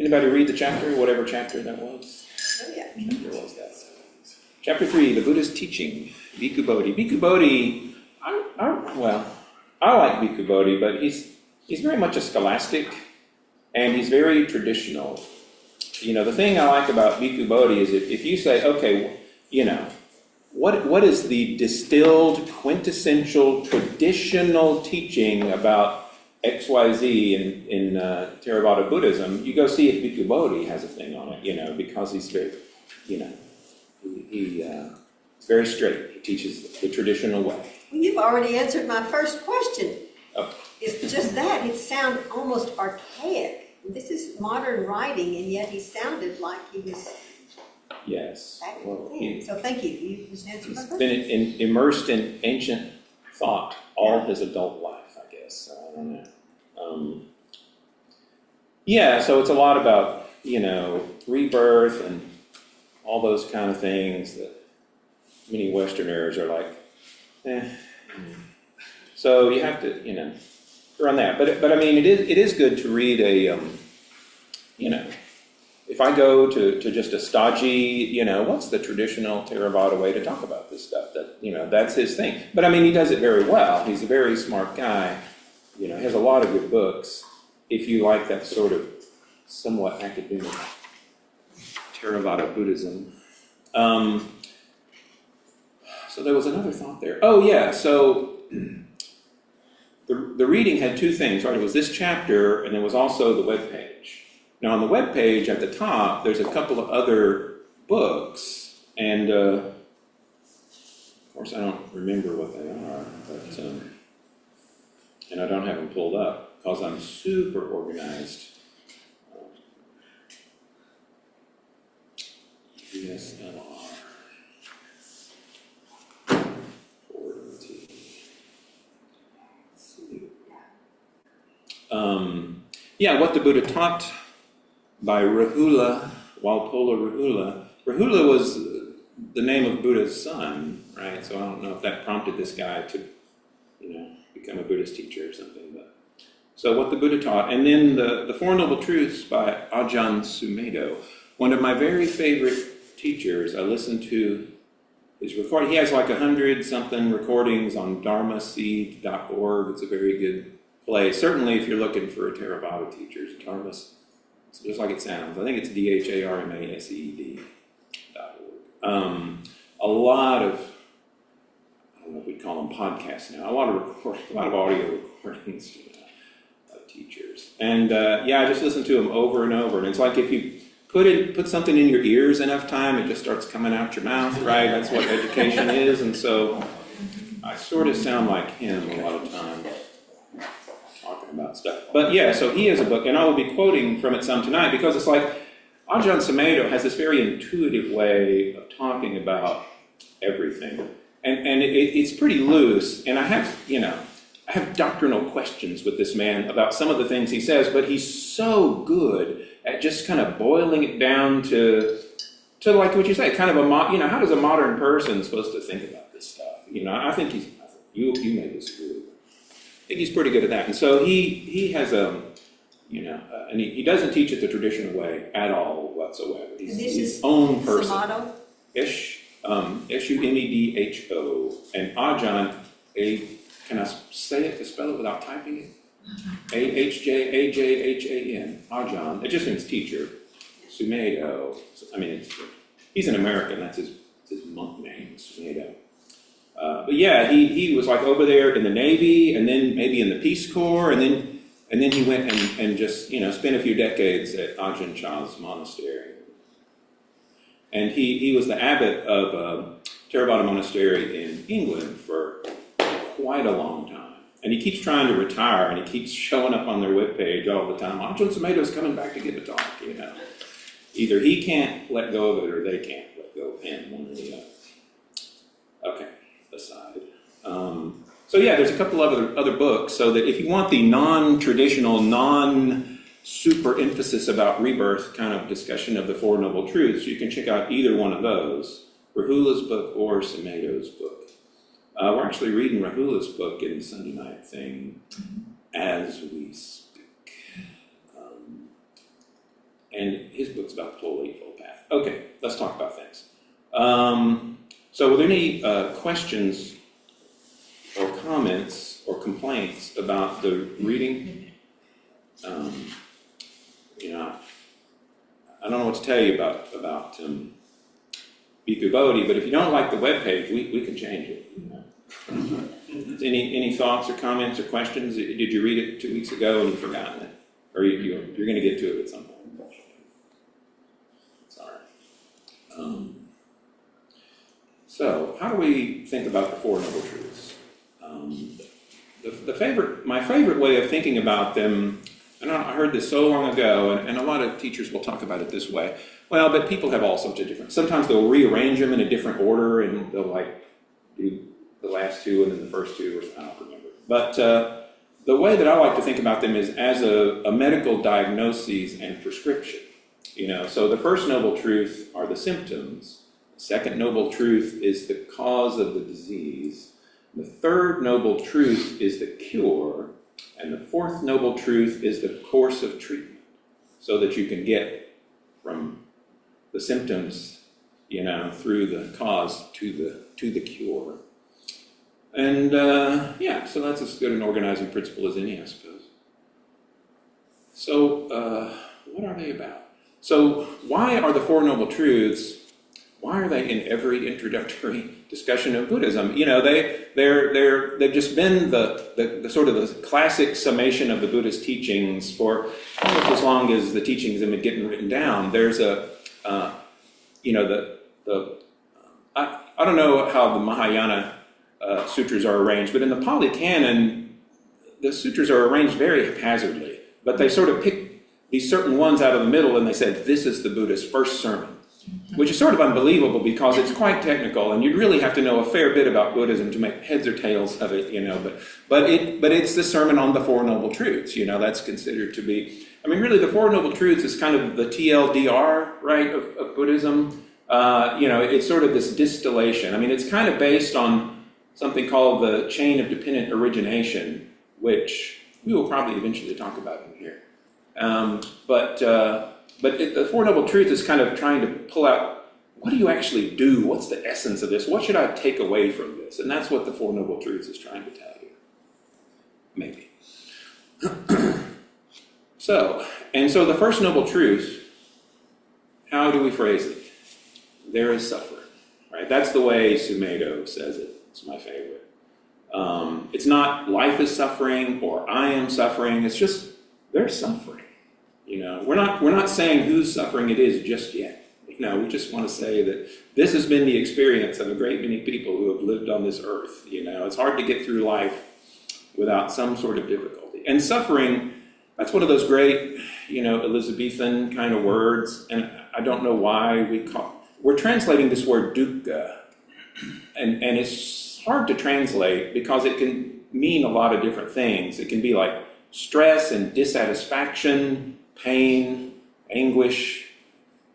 Anybody read the chapter, whatever chapter that was? Oh, yeah. Chapter was that? Chapter 3, the Buddha's teaching, Bhikkhu Bodhi. Bhikkhu Bodhi, I like Bhikkhu Bodhi, but he's very much a scholastic, and he's very traditional. You know, the thing I like about Bhikkhu Bodhi is if you say, okay, you know, what is the distilled, quintessential, traditional teaching about XYZ in Theravada Buddhism, you go see if Bhikkhu Bodhi has a thing on it, you know, because he's very, you know, he's very straight. He teaches the traditional way. Well, you've already answered my first question. Oh. It's just that. It sounds almost archaic. This is modern writing, and yet he sounded like he was Yes. back Well, then. So thank you. You just answered my he's question. been immersed in ancient thought all his adult life, I guess. So I don't know. Yeah, so it's a lot about, you know, rebirth and all those kind of things that many Westerners are like, eh. So you have to, you know, run that. But I mean, it is good to read a, you know, if I go to just a stodgy, you know, what's the traditional Theravada way to talk about this stuff? That, you know, that's his thing. But I mean, he does it very well. He's a very smart guy. You know, he has a lot of good books. If you like that sort of somewhat academic Theravada Buddhism. So there was another thought there. Oh yeah, so the reading had two things, right? It was this chapter, and there was also the webpage. Now on the webpage at the top, there's a couple of other books, and of course I don't remember what they are, but and I don't have them pulled up because I'm super organized. DSLR 4T. Yeah, What the Buddha Taught by Rahula, Walpola Rahula. Rahula was the name of Buddha's son, right? So I don't know if that prompted this guy to, you know, become a Buddhist teacher or something. But so What the Buddha Taught, and then the Four Noble Truths by Ajahn Sumedho, one of my very favorite teachers. I listened to his recording. He has like 100-something recordings on dharmaseed.org. It's a very good place. Certainly if you're looking for a Theravada teacher, Dharma, it's just like it sounds. I think it's dharmaseed.org. A lot of, I don't know if we'd call them podcasts now, a lot of audio recordings of teachers. And yeah, I just listen to them over and over. And it's like if you put something in your ears enough time, it just starts coming out your mouth, right? That's what education is. And so I sort of sound like him a lot of times talking about stuff. But yeah, so he has a book, and I will be quoting from it some tonight, because it's like Ajahn Sumedho has this very intuitive way of talking about everything. And it's pretty loose, and I have doctrinal questions with this man about some of the things he says, but he's so good at just kind of boiling it down to like what you say, kind of how does a modern person supposed to think about this stuff? You know, I think you may disagree with him. I think he's pretty good at that. And so he has and he doesn't teach it the traditional way at all whatsoever. He's his own person. Sumedho? Sumedho. And Ajahn, can I say it to spell it without typing it? Ahjahn. Ajahn. It just means teacher. Sumedho. I mean, he's an American. That's his monk name, Sumedho. But yeah, he was like over there in the Navy, and then maybe in the Peace Corps, and then he went and just, you know, spent a few decades at Ajahn Chah's monastery. And he was the abbot of a Theravada monastery in England for quite a long time. And he keeps trying to retire, and he keeps showing up on their webpage all the time. Ajahn Sumedho's coming back to give a talk, you know. Either he can't let go of it, or they can't let go of him, one or the other. Okay, aside. So yeah, there's a couple of other books, so that if you want the non-traditional, non-super emphasis about rebirth kind of discussion of the Four Noble Truths, you can check out either one of those, Rahula's book or Sumedho's book. We're actually reading Rahula's book in the Sunday night thing as we speak. And his book's about the whole Eightfold Path. Okay, let's talk about things. So were there any questions or comments or complaints about the reading? I don't know what to tell you about Bhikkhu Bodhi, but if you don't like the webpage, we can change it. Any thoughts or comments or questions? Did you read it 2 weeks ago and you've forgotten it? Or you're going to get to it at some point? Sorry. So, how do we think about the Four Noble Truths? My favorite way of thinking about them, and I heard this so long ago, and a lot of teachers will talk about it this way. Well, but people have all sorts of different. Sometimes they'll rearrange them in a different order, and they'll do the last two and then the first two, or I don't remember. But the way that I like to think about them is as a medical diagnosis and prescription. So the first noble truth are the symptoms. The second noble truth is the cause of the disease. The third noble truth is the cure. And the fourth noble truth is the course of treatment, so that you can get from the symptoms, through the cause to the cure. And so that's as good an organizing principle as any, I suppose. So what are they about? So why are the Four Noble Truths? Why are they in every introductory discussion of Buddhism? They've just been the sort of the classic summation of the Buddhist teachings for almost as long as the teachings have been getting written down. There's I don't know how the Mahayana sutras are arranged, but in the Pali Canon, the sutras are arranged very haphazardly. But they sort of pick these certain ones out of the middle, and they said, this is the Buddha's first sermon. Which is sort of unbelievable because it's quite technical, and you'd really have to know a fair bit about Buddhism to make heads or tails of it, But it's the sermon on the Four Noble Truths, that's considered to be. Really, the Four Noble Truths is kind of the TLDR, right, of Buddhism. It's sort of this distillation. It's kind of based on something called the chain of dependent origination, which we will probably eventually talk about in here. But the Four Noble Truths is kind of trying to pull out, what do you actually do? What's the essence of this? What should I take away from this? And that's what the Four Noble Truths is trying to tell you. Maybe. So the first Noble Truth, how do we phrase it? There is suffering, right? That's the way Sumedho says it. It's my favorite. It's not life is suffering or I am suffering. It's just there's suffering. We're not saying whose suffering it is just yet. We just want to say that this has been the experience of a great many people who have lived on this earth. It's hard to get through life without some sort of difficulty. And suffering, that's one of those great, Elizabethan kind of words. And I don't know why we're translating this word dukkha. And it's hard to translate because it can mean a lot of different things. It can be like stress and dissatisfaction, pain, anguish,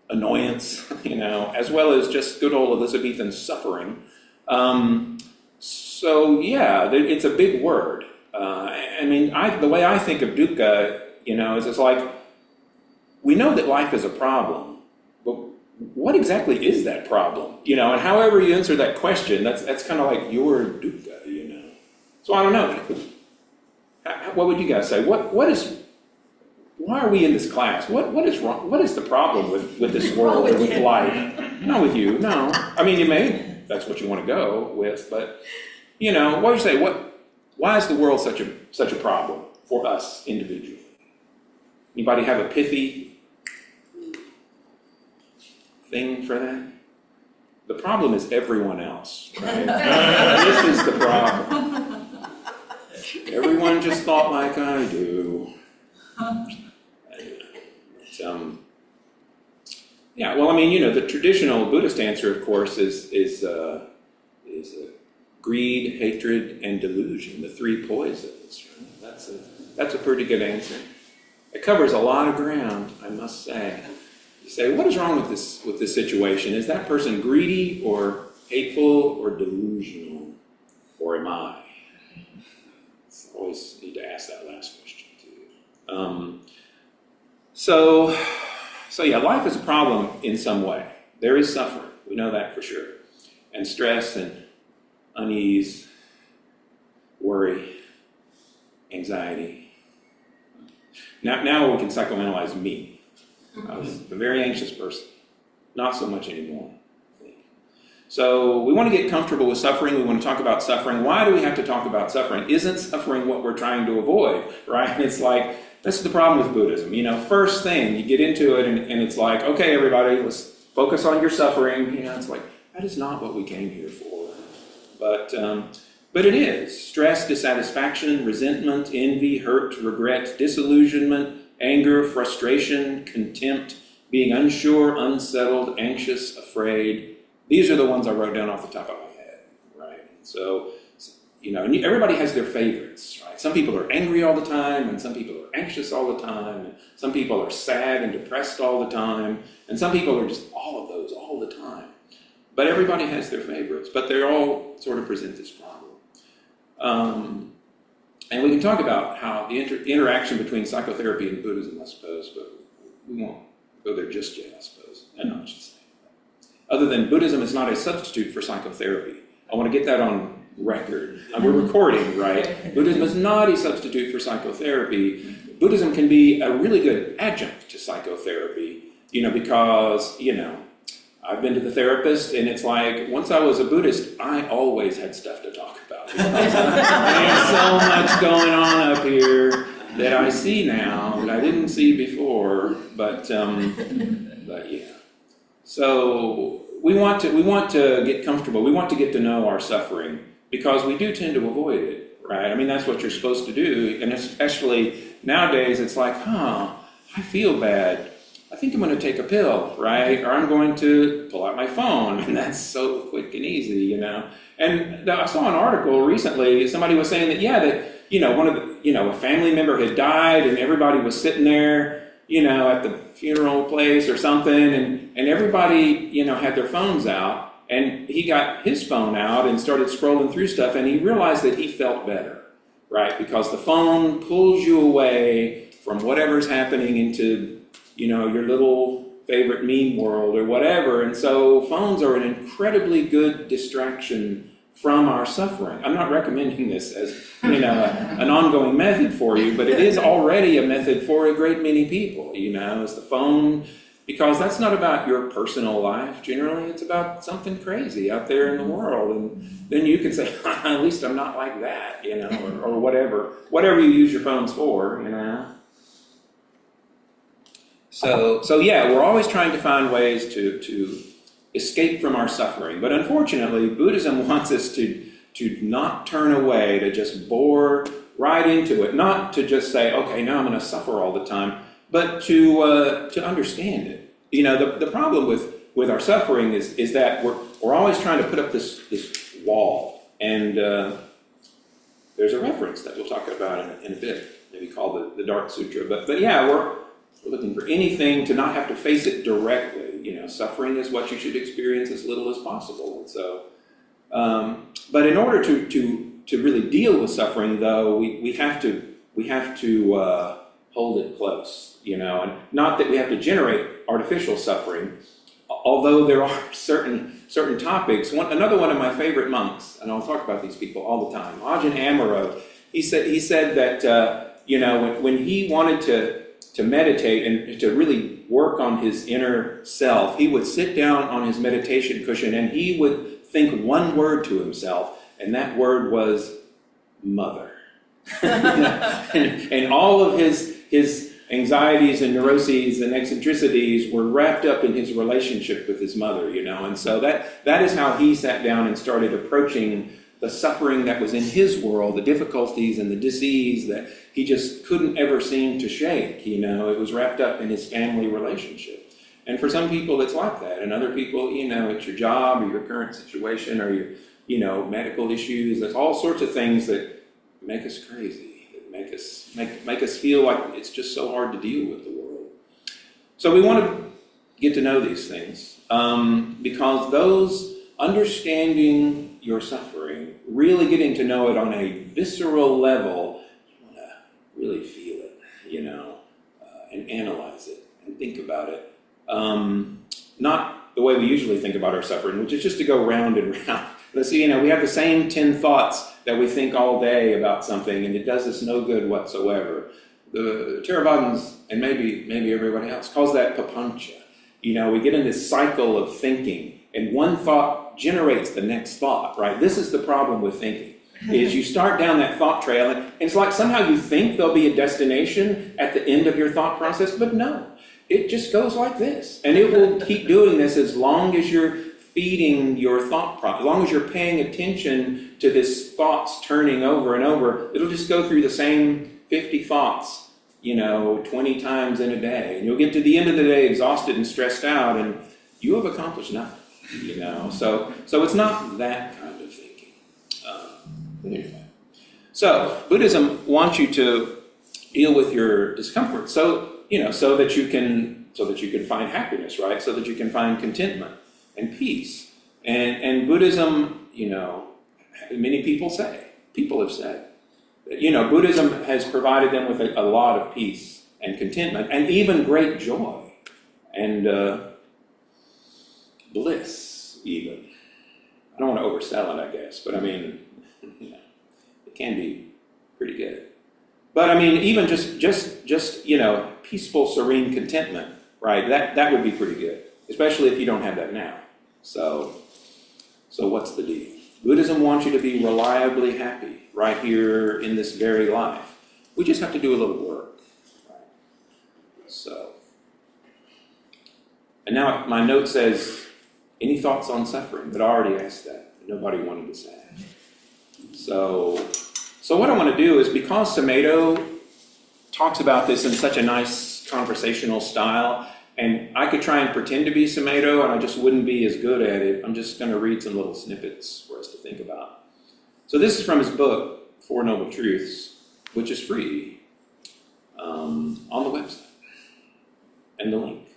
annoyance, as well as just good old Elizabethan suffering. It's a big word. The way I think of dukkha, is it's like, we know that life is a problem, but what exactly is that problem? And however you answer that question, that's kind of like your dukkha, So I don't know. What would you guys say? Why are we in this class? What is wrong? What is the problem with this world or with life? Not with you, no. You may, that's what you want to go with, but, what would you say? Why is the world such a problem for us individually? Anybody have a pithy thing for that? The problem is everyone else, right? This is the problem. Everyone just thought like I do. The traditional Buddhist answer, of course, is greed, hatred, and delusion, the three poisons. Right? That's a pretty good answer. It covers a lot of ground, I must say. You say, what is wrong with this situation? Is that person greedy or hateful or delusional, or am I? Always need to ask that last question too. So yeah, life is a problem in some way. There is suffering. We know that for sure. And stress and unease, worry, anxiety. Now we can psychoanalyze me. I was a very anxious person. Not so much anymore, I think. So we want to get comfortable with suffering. We want to talk about suffering. Why do we have to talk about suffering? Isn't suffering what we're trying to avoid, right? And it's like, this is the problem with Buddhism. First thing, you get into it and it's like, okay, everybody, let's focus on your suffering. It's like, that is not what we came here for. But it is. Stress, dissatisfaction, resentment, envy, hurt, regret, disillusionment, anger, frustration, contempt, being unsure, unsettled, anxious, afraid. These are the ones I wrote down off the top of my head, right? So, and everybody has their favorites, right? Some people are angry all the time, and some people are anxious all the time, and some people are sad and depressed all the time, and some people are just all of those all the time. But everybody has their favorites, but they all sort of present this problem. And we can talk about how the interaction between psychotherapy and Buddhism, I suppose, but we won't go there just yet, I suppose. I know I should say. Other than Buddhism is not a substitute for psychotherapy. I want to get that on record. We're recording, right? Buddhism is not a substitute for psychotherapy. Buddhism can be a really good adjunct to psychotherapy, because, I've been to the therapist, and it's like, once I was a Buddhist, I always had stuff to talk about. There's so much going on up here that I see now that I didn't see before, but yeah. So we want to get comfortable. We want to get to know our suffering because we do tend to avoid it, right? I mean, that's what you're supposed to do, and especially nowadays, it's like, I feel bad. I think I'm going to take a pill, right? Or I'm going to pull out my phone, and that's so quick and easy, And I saw an article recently. Somebody was saying that one of the a family member had died, and everybody was sitting there, at the funeral place or something, and everybody had their phones out, and he got his phone out and started scrolling through stuff, and he realized that he felt better, right? Because the phone pulls you away from whatever's happening into your little favorite meme world or whatever. And so phones are an incredibly good distraction from our suffering. I'm not recommending this as, an ongoing method for you, but it is already a method for a great many people, is the phone, because that's not about your personal life. Generally, it's about something crazy out there in the world. And then you can say, at least I'm not like that, or whatever you use your phones for, So yeah, we're always trying to find ways to escape from our suffering. But unfortunately, Buddhism wants us to not turn away, to just bore right into it. Not to just say, okay, now I'm going to suffer all the time, but to understand it. The problem with our suffering is that we're always trying to put up this wall. And there's a reference that we'll talk about in a bit, maybe called the Dark Sutra. But yeah, we're looking for anything to not have to face it directly. Suffering is what you should experience as little as possible. And so, but in order to really deal with suffering, though, we have to hold it close. And not that we have to generate artificial suffering, although there are certain topics. Another one of my favorite monks, and I'll talk about these people all the time, Ajahn Amaro. He said that when he wanted to meditate and to really work on his inner self, he would sit down on his meditation cushion and he would think one word to himself, and that word was mother. and all of his anxieties and neuroses and eccentricities were wrapped up in his relationship with his mother, and so that is how he sat down and started approaching the suffering that was in his world, the difficulties and the disease that he just couldn't ever seem to shake. It was wrapped up in his family relationship. And for some people, it's like that. And other people, it's your job or your current situation or your, medical issues. There's all sorts of things that make us crazy, that make us feel like it's just so hard to deal with the world. So we want to get to know these things because those understanding your suffering, really getting to know it on a visceral level, you want to really feel it, and analyze it and think about it. not the way we usually think about our suffering, which is just to go round and round. Let's see, we have the same 10 thoughts that we think all day about something, and it does us no good whatsoever. The Theravadins, and maybe everybody else, calls that papancha. We get in this cycle of thinking, and one thought generates the next thought, right? This is the problem with thinking, is you start down that thought trail, and it's like somehow you think there'll be a destination at the end of your thought process, but no. It just goes like this, and it will keep doing this as long as you're feeding your thought process, as long as you're paying attention to this thoughts turning over and over. It'll just go through the same 50 thoughts, 20 times in a day, and you'll get to the end of the day exhausted and stressed out, and you have accomplished nothing, So it's not that kind of thinking. Anyway, so Buddhism wants you to deal with your discomfort, so that you can find happiness, right? So that you can find contentment and peace. And Buddhism, many people have said, that, Buddhism has provided them with a lot of peace and contentment and even great joy and bliss even. I don't want to oversell it, I guess, but it can be pretty good. But even just peaceful, serene contentment, right? That would be pretty good, especially if you don't have that now. So what's the deal? Buddhism wants you to be reliably happy right here in this very life. We just have to do a little work. Right? And now my note says, any thoughts on suffering? But I already asked that. Nobody wanted to say it. So what I want to do is, because Sumedho talks about this in such a nice conversational style, and I could try and pretend to be Sumedho, and I just wouldn't be as good at it. I'm just going to read some little snippets for us to think about. So this is from his book, Four Noble Truths, which is free on the website, and the link.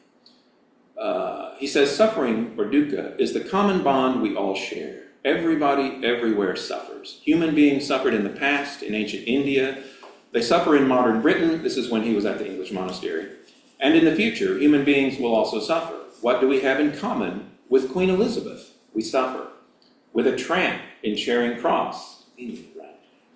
He says, suffering, or dukkha, is the common bond we all share. Everybody, everywhere suffers. Human beings suffered in the past, in ancient India. They suffer in modern Britain. This is when he was at the English monastery. And in the future, human beings will also suffer. What do we have in common with Queen Elizabeth? We suffer. With a tramp in Charing Cross, England, right?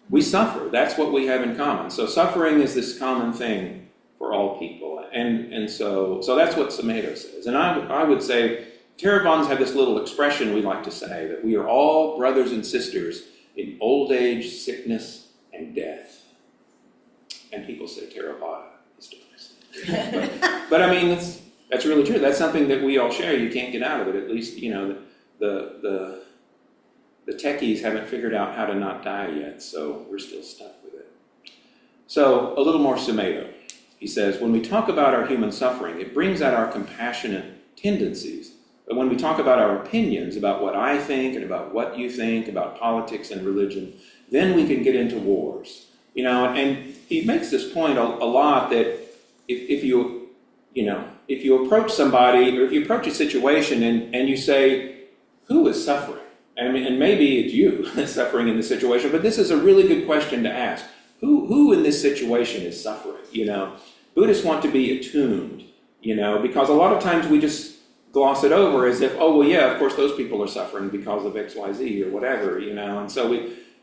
We suffer. That's what we have in common. So suffering is this common thing for all people. And so that's what Sumedho says. And I would say, Theravadins have this little expression we like to say, that we are all brothers and sisters in old age, sickness, and death. And people say Theravada is depressing. but that's really true. That's something that we all share. You can't get out of it. At least, the techies haven't figured out how to not die yet, so we're still stuck with it. So a little more Sumedho. He says, when we talk about our human suffering, it brings out our compassionate tendencies. But when we talk about our opinions, about what I think and about what you think, about politics and religion, then we can get into wars. And he makes this point a lot, that if you approach somebody, or if you approach a situation and you say, who is suffering? And maybe it's you suffering in this situation, but this is a really good question to ask. Who in this situation is suffering? Buddhists want to be attuned, because a lot of times we just gloss it over as if, oh, well, yeah, of course those people are suffering because of X, Y, Z or whatever, and so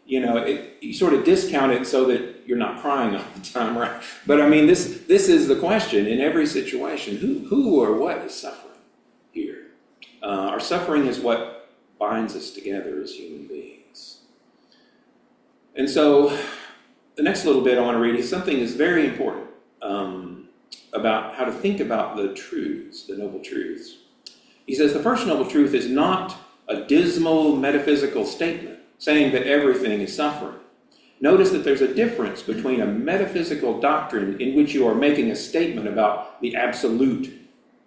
you sort of discount it so that you're not crying all the time, right? But this is the question in every situation. Who or what is suffering here? Our suffering is what binds us together as human beings. And so the next little bit I want to read is something that's very important about how to think about the truths, the noble truths. He says the first noble truth is not a dismal metaphysical statement saying that everything is suffering. Notice that there's a difference between a metaphysical doctrine in which you are making a statement about the absolute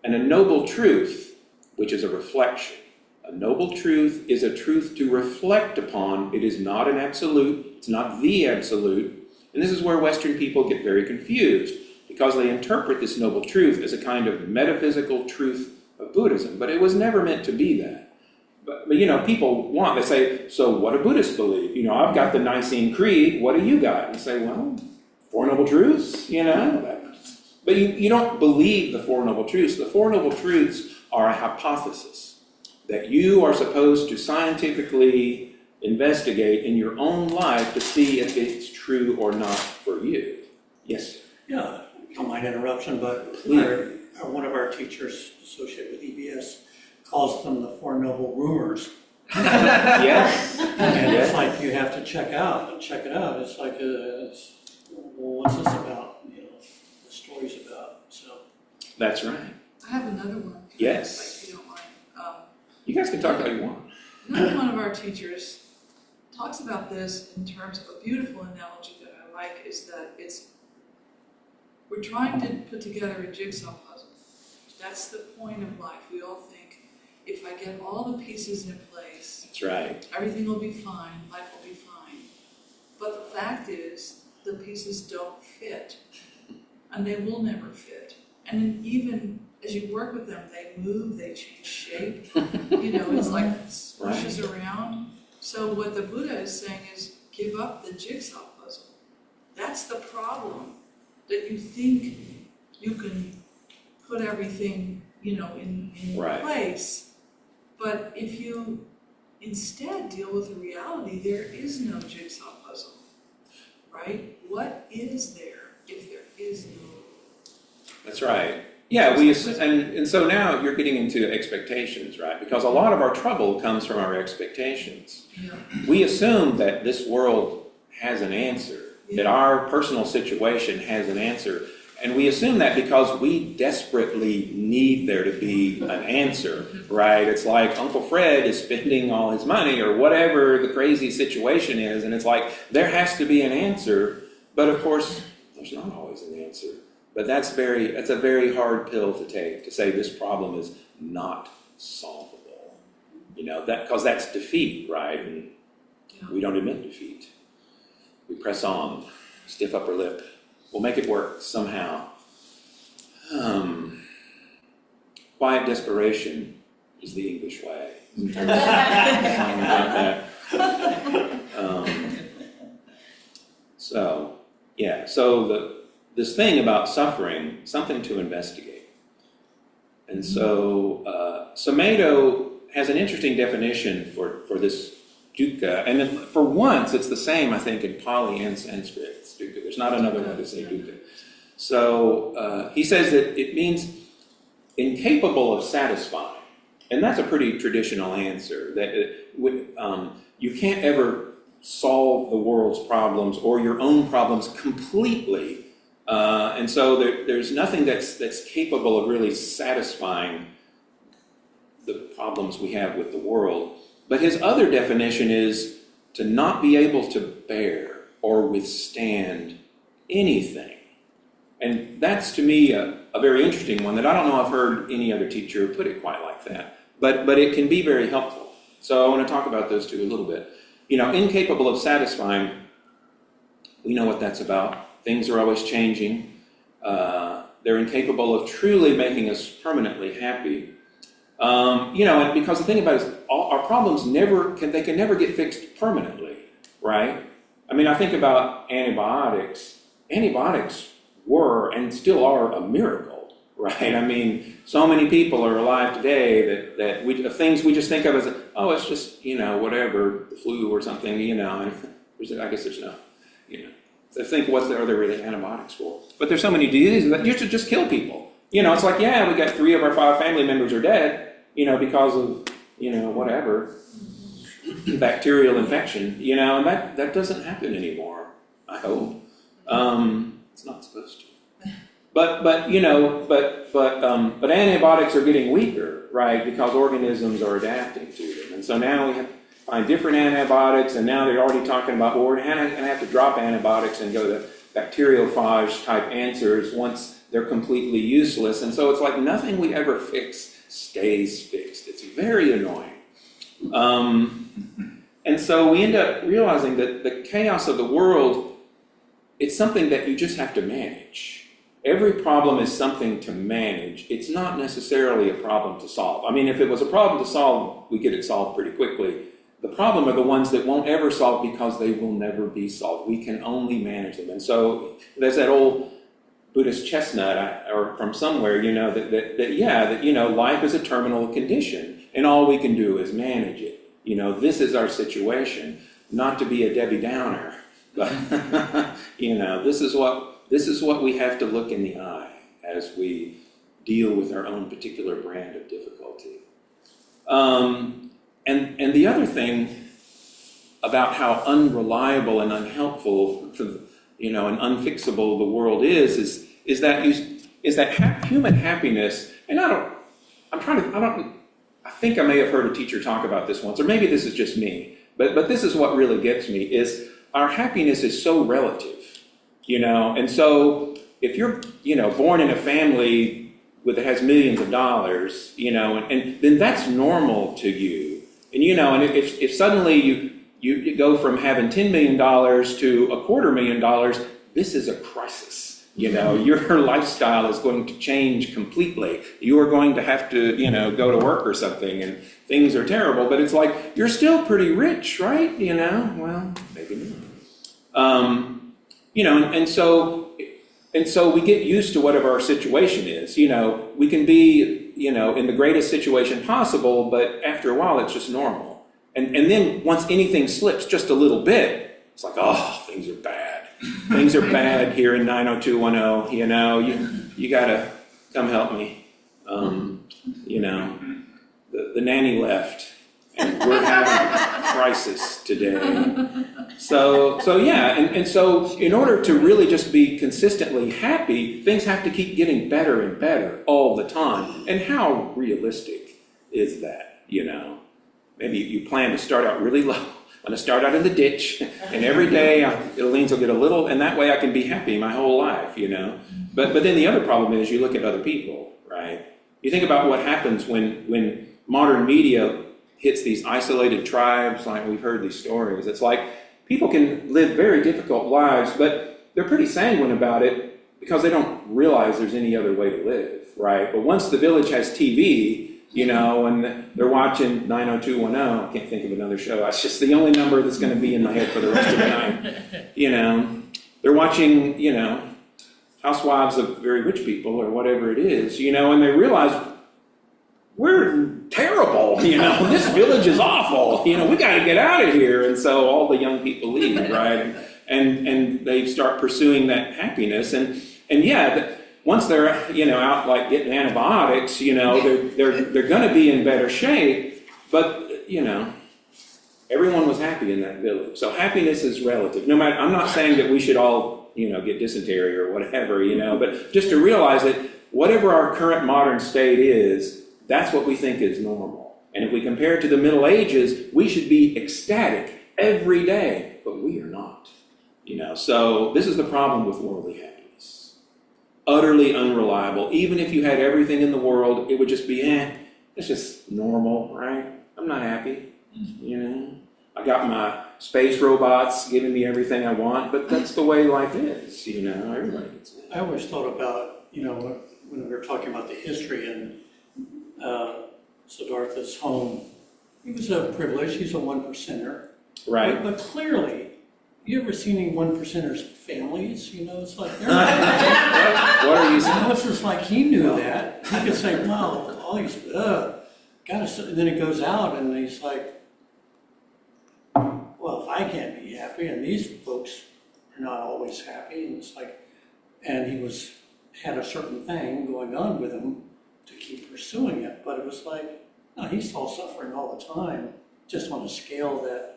and a noble truth, which is a reflection. A noble truth is a truth to reflect upon. It is not an absolute. It's not the absolute. And this is where Western people get very confused, because they interpret this noble truth as a kind of metaphysical truth of Buddhism. But it was never meant to be that. But people they say, so what do Buddhists believe? I've got the Nicene Creed. What do you got? And you say, well, Four Noble Truths, But you don't believe the Four Noble Truths. The Four Noble Truths are a hypothesis that you are supposed to scientifically investigate in your own life to see if it's true or not for you. Yes? Yeah, don't mind interruption, but one of our teachers associated with EBS calls them the Four Noble Rumors. Yes. And it's like you have to check it out. It's like, well, what's this about? You know, the story's about. So That's right. I have another one. Yes. If you don't mind. You guys can talk all you want. Another one of our teachers talks about this in terms of a beautiful analogy that I like, is that we're trying to put together a jigsaw puzzle. That's the point of life. We all think, if I get all the pieces in place, That's right. everything will be fine, life will be fine. But the fact is, the pieces don't fit, and they will never fit. And then even as you work with them, they move, they change shape. You know, it's like it swishes around. So what the Buddha is saying is, give up the jigsaw puzzle. That's the problem, that you think you can put everything, you know, in Right. place. But if you instead deal with the reality, there is no jigsaw puzzle, right? What is there if there is no? That's right. Yeah, and so now you're getting into expectations, right? Because a lot of our trouble comes from our expectations. Yeah. We assume that this world has an answer, that our personal situation has an answer. And we assume that because we desperately need there to be an answer, right? It's like Uncle Fred is spending all his money or whatever the crazy situation is, and it's like there has to be an answer. But of course, there's not always an answer. But that's a very hard pill to take, to say this problem is not solvable. You know, because that's defeat, right? And we don't admit defeat. We press on, stiff upper lip. We'll make it work somehow. Quiet desperation is the English way. Something like that. So this thing about suffering, something to investigate. And so Samedo has an interesting definition for this dukkha, and for once it's the same, I think, in Pali and Sanskrit. It's dukkha. There's not another one to say dukkha. So he says that it means incapable of satisfying, and that's a pretty traditional answer. That you can't ever solve the world's problems or your own problems completely, and so there's nothing that's capable of really satisfying the problems we have with the world. But his other definition is to not be able to bear or withstand anything. And that's, to me, a very interesting one that I don't know I've heard any other teacher put it quite like that. But it can be very helpful. So I want to talk about those two a little bit. You know, incapable of satisfying, we know what that's about. Things are always changing. They're incapable of truly making us permanently happy. You know, and because the thing about it is, our problems can never get fixed permanently, right? I mean, I think about antibiotics. Antibiotics were and still are a miracle, right? I mean, so many people are alive today that things we just think of as, oh, it's just, you know, whatever, the flu or something, you know, and I guess there's no, you know. So think, what are there really antibiotics for? But there's so many diseases that used to just kill people. You know, it's like, yeah, we got 3 of our 5 family members are dead, you know, because of, you know, whatever, bacterial infection, you know, and that doesn't happen anymore, I hope. It's not supposed to. But you know, but antibiotics are getting weaker, right? Because organisms are adapting to them, and so now we have to find different antibiotics, and now they're already talking about, well, we're going to have to drop antibiotics and go to bacteriophage type answers once they're completely useless, and so it's like nothing we ever fix stays fixed. It's very annoying. And so we end up realizing that the chaos of the world, it's something that you just have to manage. Every problem is something to manage. It's not necessarily a problem to solve. I mean, if it was a problem to solve, we get it solved pretty quickly. The problem are the ones that won't ever solve because they will never be solved. We can only manage them. And so there's that old Buddhist chestnut or from somewhere, that life is a terminal condition and all we can do is manage it. This is our situation, not to be a Debbie Downer, but, this is what we have to look in the eye as we deal with our own particular brand of difficulty. And the other thing about how unreliable and unhelpful and unfixable the world is that human happiness, and I think I may have heard a teacher talk about this once, or maybe this is just me, but this is what really gets me, is our happiness is so relative, and so if you're, born in a family that has millions of dollars, and then that's normal to you, and and if suddenly you go from having $10 million to $250,000, this is a crisis. Your lifestyle is going to change completely. You are going to have to, go to work or something, and things are terrible. But it's like, you're still pretty rich, right? Well, maybe not. And so we get used to whatever our situation is. We can be, in the greatest situation possible, but after a while, it's just normal. And then once anything slips just a little bit, it's like, oh, things are bad. Things are bad here in 90210, you gotta come help me. The nanny left, and we're having a crisis today. So in order to really just be consistently happy, things have to keep getting better and better all the time. And how realistic is that, Maybe you plan to start out really low. I'm going to start out in the ditch, and every day Leans will get a little, and that way I can be happy my whole life, But then the other problem is you look at other people, right? You think about what happens when modern media hits these isolated tribes, like we've heard these stories. It's like people can live very difficult lives, but they're pretty sanguine about it because they don't realize there's any other way to live, right? But once the village has TV, and they're watching 90210. I can't think of another show. It's just the only number that's going to be in my head for the rest of the night. They're watching, housewives of very rich people or whatever it is, and they realize we're terrible, this village is awful, we got to get out of here. And so all the young people leave, right? And they start pursuing that happiness. And once they're, out like getting antibiotics, they're going to be in better shape, but, everyone was happy in that village. So happiness is relative. No matter, I'm not saying that we should all, get dysentery or whatever, but just to realize that whatever our current modern state is, that's what we think is normal. And if we compare it to the Middle Ages, we should be ecstatic every day, but we are not, So this is the problem with worldly happiness. Utterly unreliable. Even if you had everything in the world, it would just be, it's just normal, right? I'm not happy, I got my space robots giving me everything I want, but that's the way life is, everybody gets it. I always thought about, when we were talking about the history in Siddhartha's home, he was a privileged, he's a one percenter. Right. But clearly, you ever seen any one percenters' families? It's like, what are you saying? It's just like he knew that. He could say, well, all these, and then he goes out and he's like, well, if I can't be happy and these folks are not always happy, and it's like, and he had a certain thing going on with him to keep pursuing it, but it was like, no, he's all suffering all the time, just on a scale that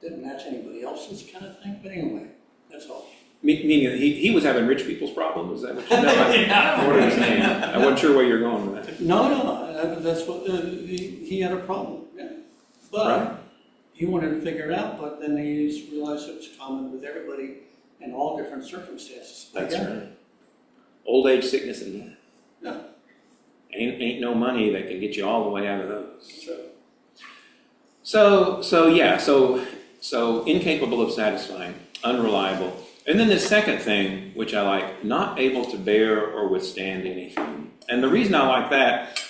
didn't match anybody else's kind of thing. But anyway, that's all. Meaning he was having rich people's problems. Is that what you meant? Yeah. What are you saying? I wasn't sure where you're going with that. No, that's what he had a problem. Yeah. But right. He wanted to figure it out. But then he realized it was common with everybody in all different circumstances. That's right. Old age, sickness, and death. Yeah. Ain't no money that can get you all the way out of those. So incapable of satisfying, unreliable. And then the second thing, which I like, not able to bear or withstand anything. And the reason I like that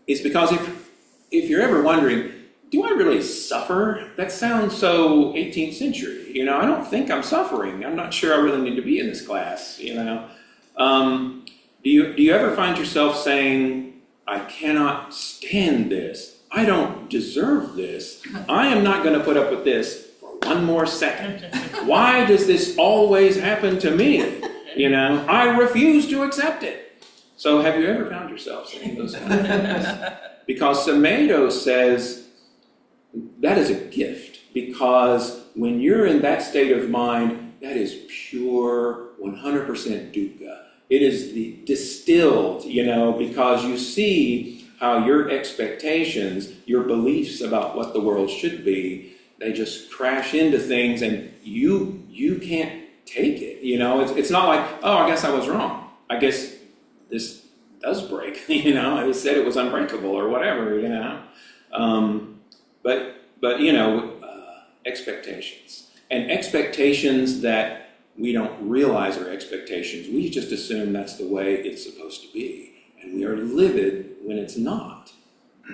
is because if you're ever wondering, do I really suffer? That sounds so 18th century. I don't think I'm suffering. I'm not sure I really need to be in this class, Do you ever find yourself saying, I cannot stand this. I don't deserve this. I am not going to put up with this for one more second. Why does this always happen to me? You know, I refuse to accept it. So have you ever found yourself saying those kind of things? Because Samedo says that is a gift, because when you're in that state of mind, that is pure 100% dukkha. It is the distilled, you know, because you see how your expectations, your beliefs about what the world should be, they just crash into things, and you can't take it. You know, it's not like, oh, I guess I was wrong. I guess this does break. You know, they said it was unbreakable or whatever. You know, but you know, expectations that we don't realize are expectations. We just assume that's the way it's supposed to be, and we are livid when it's not.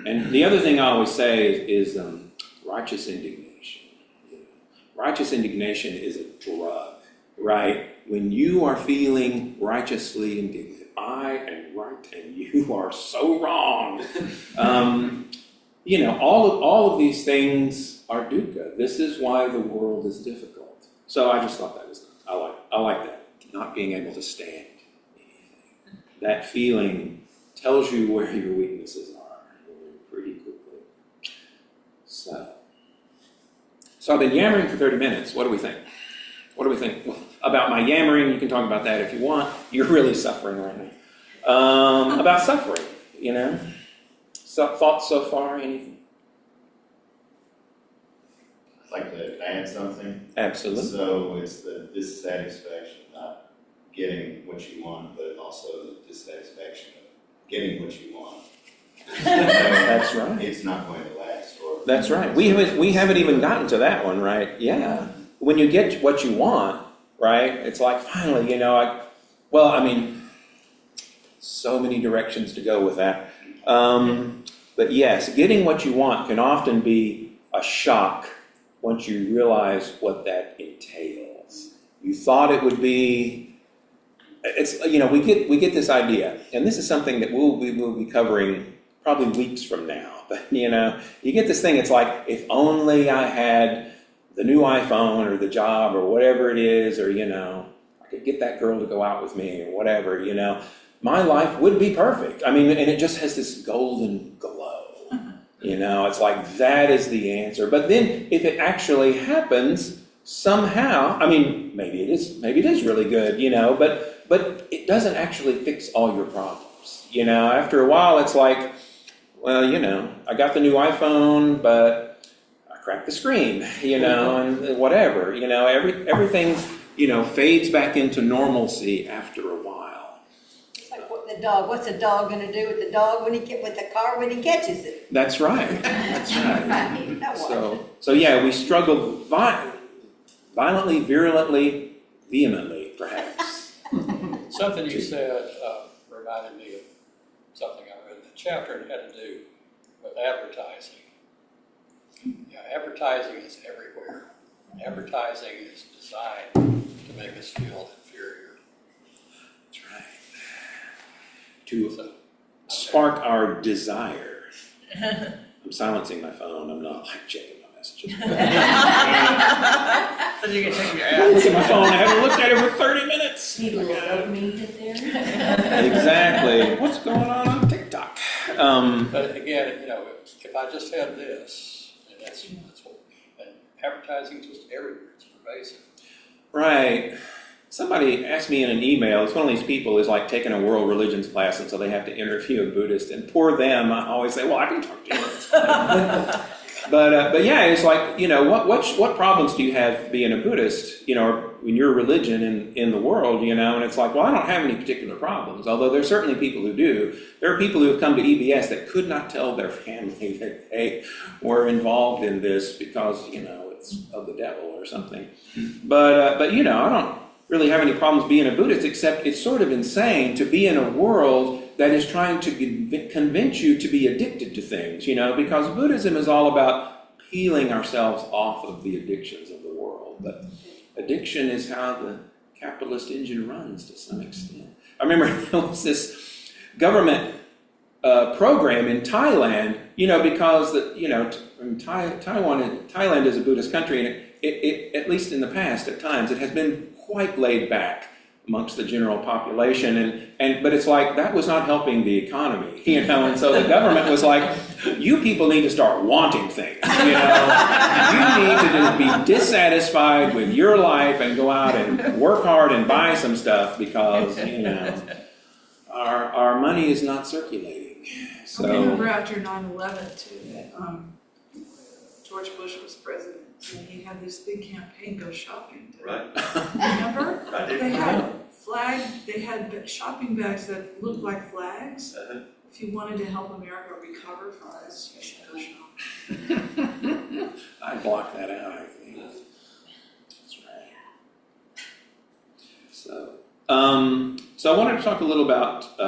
And the other thing I always say is righteous indignation. You know, righteous indignation is a drug, right? When you are feeling righteously indignant, I am right and you are so wrong. You know, all of these things are dukkha. This is why the world is difficult. So I just thought that was I like that, not being able to stand anything. That feeling tells you where your weaknesses are pretty quickly. So I've been yammering for 30 minutes. What do we think? What do we think? Well, about my yammering, you can talk about that if you want. You're really suffering right now. About suffering, you know? So, thoughts so far, anything? I'd like to add something. Absolutely. So it's the dissatisfaction, not getting what you want, but also the dissatisfaction of getting what you want. That's right. It's not going to last. That's right. We haven't even gotten to that one, right? Yeah. When you get what you want, right? It's like finally, you know. I mean, so many directions to go with that. But yes, getting what you want can often be a shock once you realize what that entails. You thought it would be. It's, you know, we get this idea, and this is something that we will be covering probably weeks from now. But you know, you get this thing. It's like, if only I had the new iPhone or the job or whatever it is, or you know, I could get that girl to go out with me or whatever. You know, my life would be perfect. I mean, and it just has this golden glow. You know, it's like that is the answer. But then, if it actually happens somehow, I mean, maybe it is really good. You know, but it doesn't actually fix all your problems. You know, after a while, it's like, well, you know, I got the new iPhone, but I cracked the screen, you know, and whatever, you know, everything, you know, fades back into normalcy after a while. It's like the dog. What's a dog going to do with the dog with the car when he catches it? That's right. That's right. Right. So yeah, we struggle violently, virulently, vehemently, perhaps. Something you said reminded me of something I read in the chapter, and it had to do with advertising. Yeah, advertising is everywhere. Advertising is designed to make us feel inferior. That's right. To spark our desire. I'm silencing my phone. I'm not like checking my messages. So you can check your I look apps. at my phone. I haven't looked at it for 30 minutes. Need a little dopamine hit there. Exactly. What's going on TikTok? But again, you know, if I just had this, and that's what, and advertising is just everywhere, it's pervasive. Right. Somebody asked me in an email, it's one of these people who's like taking a world religions class, and so they have to interview a Buddhist, and poor them, I always say, well, I can talk to you. But yeah, it's like, you know, what problems do you have being a Buddhist, you know, in your religion in the world, you know? And it's like, well, I don't have any particular problems, although there's certainly people who do. There are people who have come to EBS that could not tell their family that they were involved in this because, you know, it's of the devil or something. But you know, I don't really have any problems being a Buddhist, except it's sort of insane to be in a world that is trying to convince you to be addicted to things, you know, because Buddhism is all about peeling ourselves off of the addictions of the world. But addiction is how the capitalist engine runs to some extent. I remember there was this government program in Thailand, because Thailand is a Buddhist country, and it, at least in the past, at times, it has been quite laid back amongst the general population, but it's like that was not helping the economy, and so the government was like, you people need to start wanting things, you need to just be dissatisfied with your life and go out and work hard and buy some stuff because, our money is not circulating. So, I remember after 9/11 too, that George Bush was president, and he had this big campaign, Go Shopping. Right. Remember? I do. They had shopping bags that looked like flags. If you wanted to help America recover from this, you should go shopping. I blocked that out, I think. That's right. So I wanted to talk a little about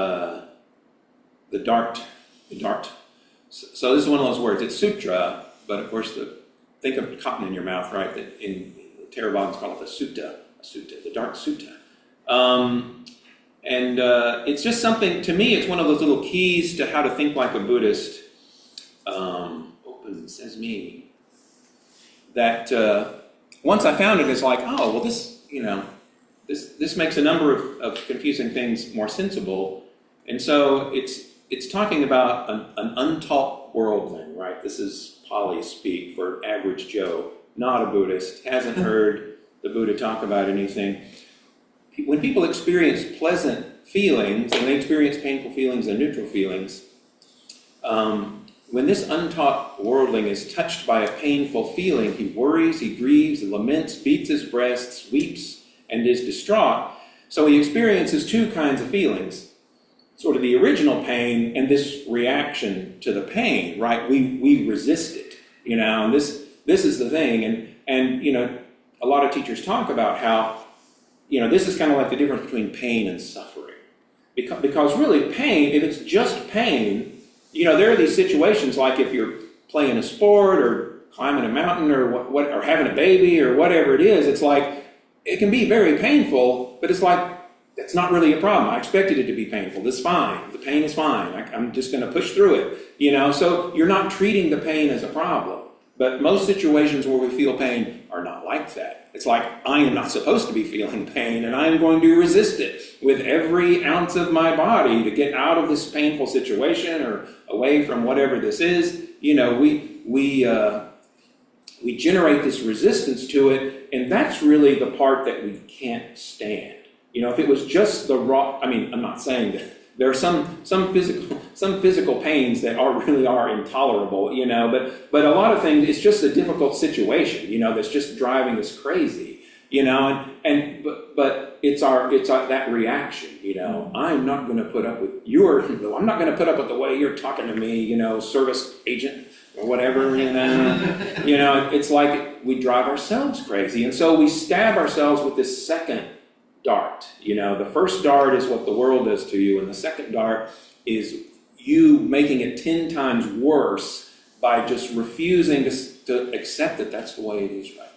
the dart. So this is one of those words. It's sutra, but of course, think of cotton in your mouth, right? That in the Theravadas call it the sutta, the Dart Sutta. It's just something, to me, it's one of those little keys to how to think like a Buddhist. Open, says me. That once I found it, it's like, oh, well, this makes a number of confusing things more sensible. And so it's talking about an untaught worldling, right? This is Pali speak for average Joe, not a Buddhist, hasn't heard the Buddha talk about anything. When people experience pleasant feelings, and they experience painful feelings and neutral feelings, when this untaught worldling is touched by a painful feeling, he worries, he grieves, he laments, beats his breasts, weeps, and is distraught. So he experiences two kinds of feelings. Sort of the original pain and this reaction to the pain, right? We resist it, and this is the thing. And a lot of teachers talk about how, this is kind of like the difference between pain and suffering. Because really pain, if it's just pain, there are these situations like if you're playing a sport or climbing a mountain or or having a baby or whatever it is, it's like, it can be very painful, but it's like, that's not really a problem. I expected it to be painful. This is fine. The pain is fine. I'm just going to push through it. So you're not treating the pain as a problem. But most situations where we feel pain are not like that. It's like, I am not supposed to be feeling pain, and I am going to resist it with every ounce of my body to get out of this painful situation or away from whatever this is. We generate this resistance to it, and that's really the part that we can't stand. If it was just the raw, I'm not saying that there are some physical pains that really are intolerable, but a lot of things, it's just a difficult situation, that's just driving us crazy, but it's that reaction, I'm not going to put up with I'm not going to put up with the way you're talking to me, service agent or whatever, it's like we drive ourselves crazy, and so we stab ourselves with this second dart. The first dart is what the world does to you, and the second dart is you making it 10 times worse by just refusing to accept that that's the way it is right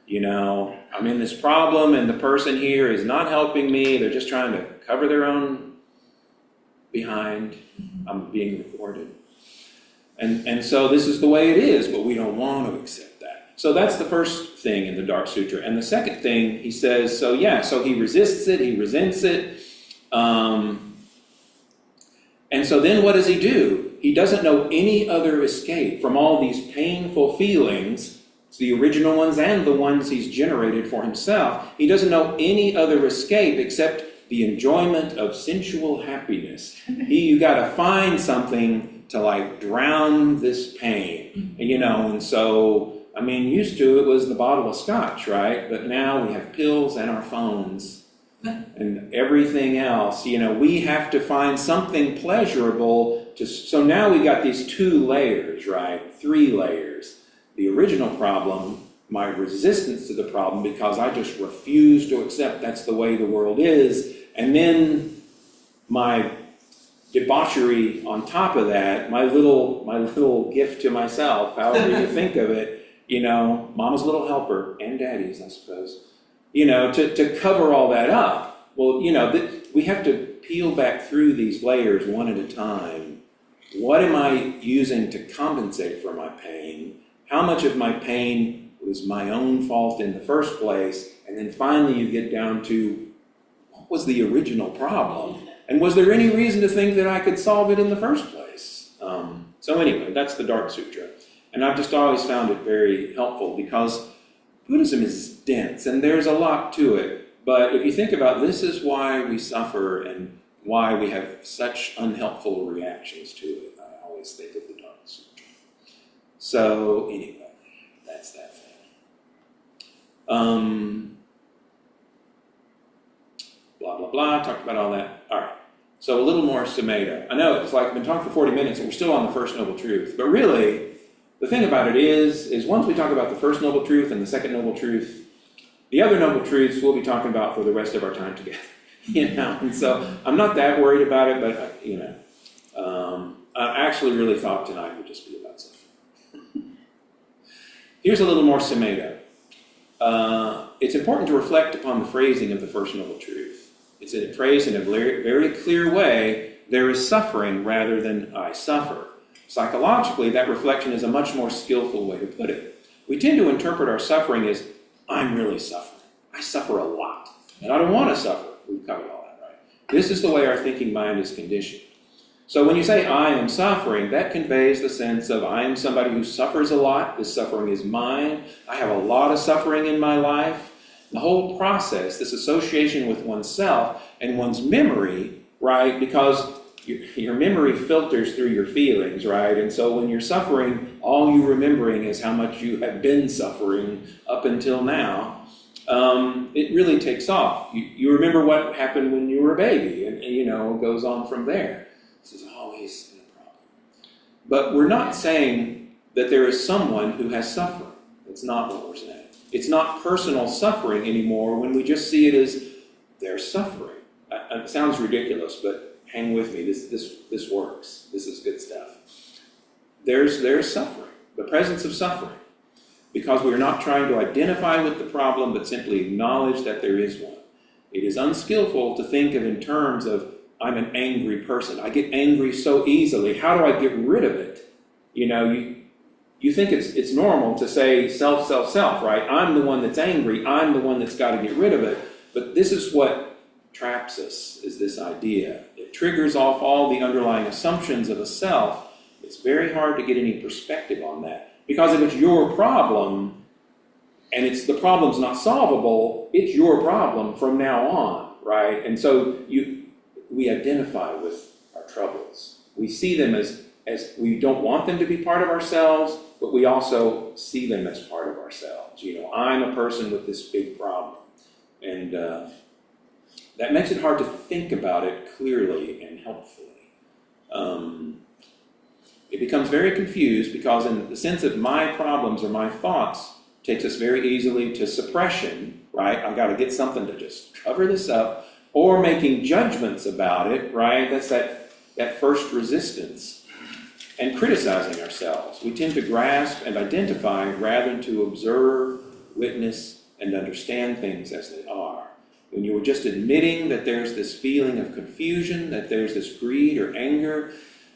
now. I'm in this problem, and the person here is not helping me. They're just trying to cover their own behind. I'm being recorded. And so this is the way it is, but we don't want to accept that. So that's the first thing in the Dart Sutra. And the second thing, he says, so he resists it, he resents it. And so then what does he do? He doesn't know any other escape from all these painful feelings, the original ones and the ones he's generated for himself. He doesn't know any other escape except the enjoyment of sensual happiness. You got to find something to drown this pain, and so, used to it was the bottle of scotch, right? But now we have pills and our phones and everything else. We have to find something pleasurable so now we got these 2 layers, right? 3 layers. The original problem, my resistance to the problem because I just refuse to accept that's the way the world is. And then my debauchery on top of that, my little gift to myself, however you think of it, Mama's little helper, and Daddy's, I suppose. to cover all that up. Well, we have to peel back through these layers one at a time. What am I using to compensate for my pain? How much of my pain was my own fault in the first place? And then finally you get down to, what was the original problem? And was there any reason to think that I could solve it in the first place? So anyway, that's the Dark Sutra. And I've just always found it very helpful because Buddhism is dense and there's a lot to it. But if you think about this is why we suffer and why we have such unhelpful reactions to it. I always think of the Dark Sutra. So anyway, that's that thing. Blah, blah, blah, talked about all that. All right, so a little more Sumedho. I know it's like I've been talking for 40 minutes and we're still on the First Noble Truth, but really, the thing about it is once we talk about the First Noble Truth and the Second Noble Truth, the other Noble Truths we'll be talking about for the rest of our time together, and so I'm not that worried about it, but, I actually really thought tonight would just be about suffering. Here's a little more Sumedho. It's important to reflect upon the phrasing of the First Noble Truth. It's phrased in a very, very clear way. There is suffering rather than I suffer. Psychologically, that reflection is a much more skillful way to put it. We tend to interpret our suffering as, I'm really suffering. I suffer a lot, and I don't want to suffer. We've covered all that, right? This is the way our thinking mind is conditioned. So when you say, I am suffering, that conveys the sense of, I am somebody who suffers a lot. This suffering is mine. I have a lot of suffering in my life. The whole process, this association with oneself and one's memory, right? Because your memory filters through your feelings, right? And so when you're suffering, all you're remembering is how much you have been suffering up until now. It really takes off. You remember what happened when you were a baby, and it goes on from there. This is always been a problem. But we're not saying that there is someone who has suffering. That's not what we're saying. It's not personal suffering anymore when we just see it as their suffering. It sounds ridiculous, but hang with me. This works. This is good stuff. There's suffering, the presence of suffering, because we're not trying to identify with the problem, but simply acknowledge that there is one. It is unskillful to think of in terms of, I'm an angry person. I get angry so easily. How do I get rid of it? You think it's normal to say self, right? I'm the one that's angry. I'm the one that's got to get rid of it. But this is what traps us, is this idea. It triggers off all the underlying assumptions of a self. It's very hard to get any perspective on that. Because if it's your problem, and the problem's not solvable, it's your problem from now on, right? And so we identify with our troubles. We see them as we don't want them to be part of ourselves, but we also see them as part of ourselves. I'm a person with this big problem. And that makes it hard to think about it clearly and helpfully. It becomes very confused because in the sense of my problems or my thoughts takes us very easily to suppression, right? I got to get something to just cover this up, or making judgments about it, right? That's that first resistance. And criticizing ourselves. We tend to grasp and identify rather than to observe, witness, and understand things as they are. When you were just admitting that there's this feeling of confusion, that there's this greed or anger,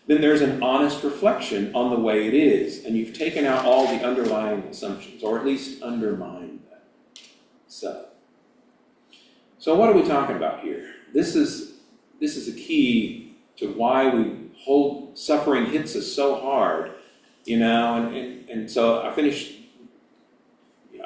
then there's an honest reflection on the way it is, and you've taken out all the underlying assumptions, or at least undermined them. So what are we talking about here? This is a key to why suffering hits us so hard, and so I finished.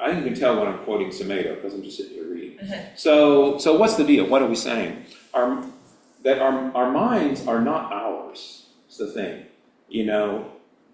I can tell when I'm quoting Sumedho because I'm just sitting here reading. So what's the deal? What are we saying? That our minds are not ours. It's the thing,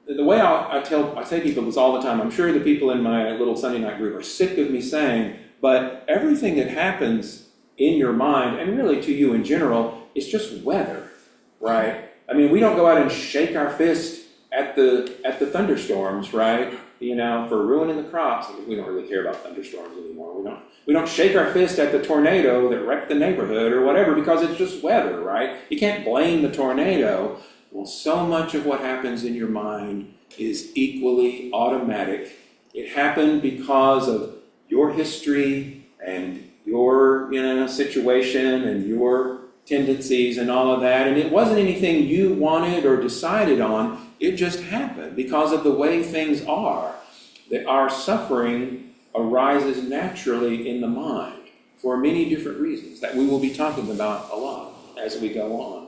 The way I say people this all the time. I'm sure the people in my little Sunday night group are sick of me saying, but everything that happens in your mind, and really to you in general, is just weather, right? I mean, we don't go out and shake our fist at the thunderstorms, right? For ruining the crops. I mean, we don't really care about thunderstorms anymore. We don't shake our fist at the tornado that wrecked the neighborhood or whatever because it's just weather, right? You can't blame the tornado. Well, so much of what happens in your mind is equally automatic. It happened because of your history and your situation and your tendencies and all of that. And it wasn't anything you wanted or decided on. It just happened because of the way things are. That our suffering arises naturally in the mind for many different reasons that we will be talking about a lot as we go on.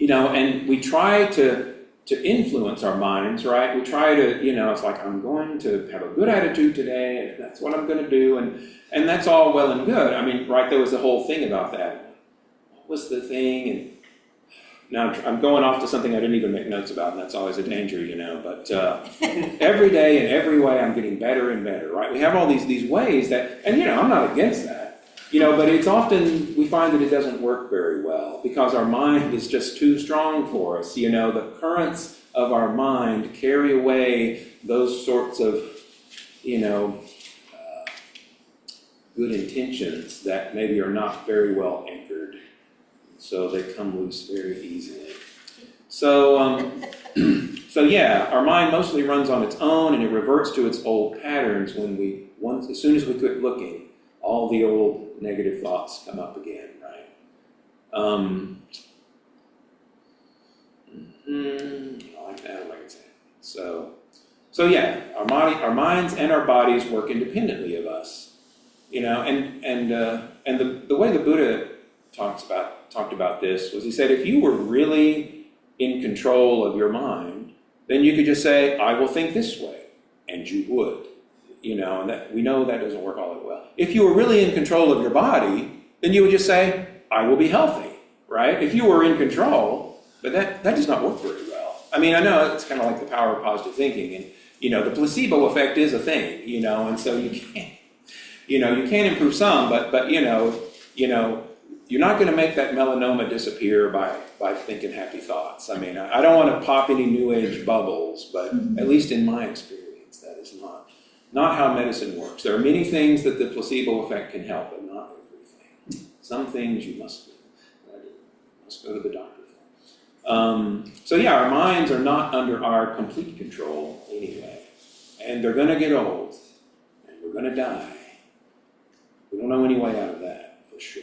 And we try to influence our minds, right? We try to, it's like, I'm going to have a good attitude today, and that's what I'm going to do, and that's all well and good. I mean, right, there was the whole thing about that. What was the thing? And now I'm going off to something I didn't even make notes about, and that's always a danger, but every day in every way I'm getting better and better, right? We have all these ways that, and I'm not against that, but it's often, we find that it doesn't work very well because our mind is just too strong for us. The currents of our mind carry away those sorts of, good intentions that maybe are not very well anchored. So they come loose very easily. So our mind mostly runs on its own, and it reverts to its old patterns as soon as we quit looking. All the old negative thoughts come up again, right? I like that. I like it. So our minds and our bodies work independently of us, and the way the Buddha talked about this was he said if you were really in control of your mind, then you could just say, I will think this way, and you would. And that we know that doesn't work all that well. If you were really in control of your body, then you would just say, I will be healthy, right? If you were in control, but that does not work very well. I mean, I know it's kind of like the power of positive thinking, and the placebo effect is a thing, and so you can improve some, but you're not going to make that melanoma disappear by thinking happy thoughts. I mean, I don't want to pop any new age bubbles, but at least in my experience, that is not how medicine works. There are many things that the placebo effect can help, but not everything. Some things you must go to the doctor for. Our minds are not under our complete control anyway. And they're going to get old, and we're going to die. We don't know any way out of that, for sure.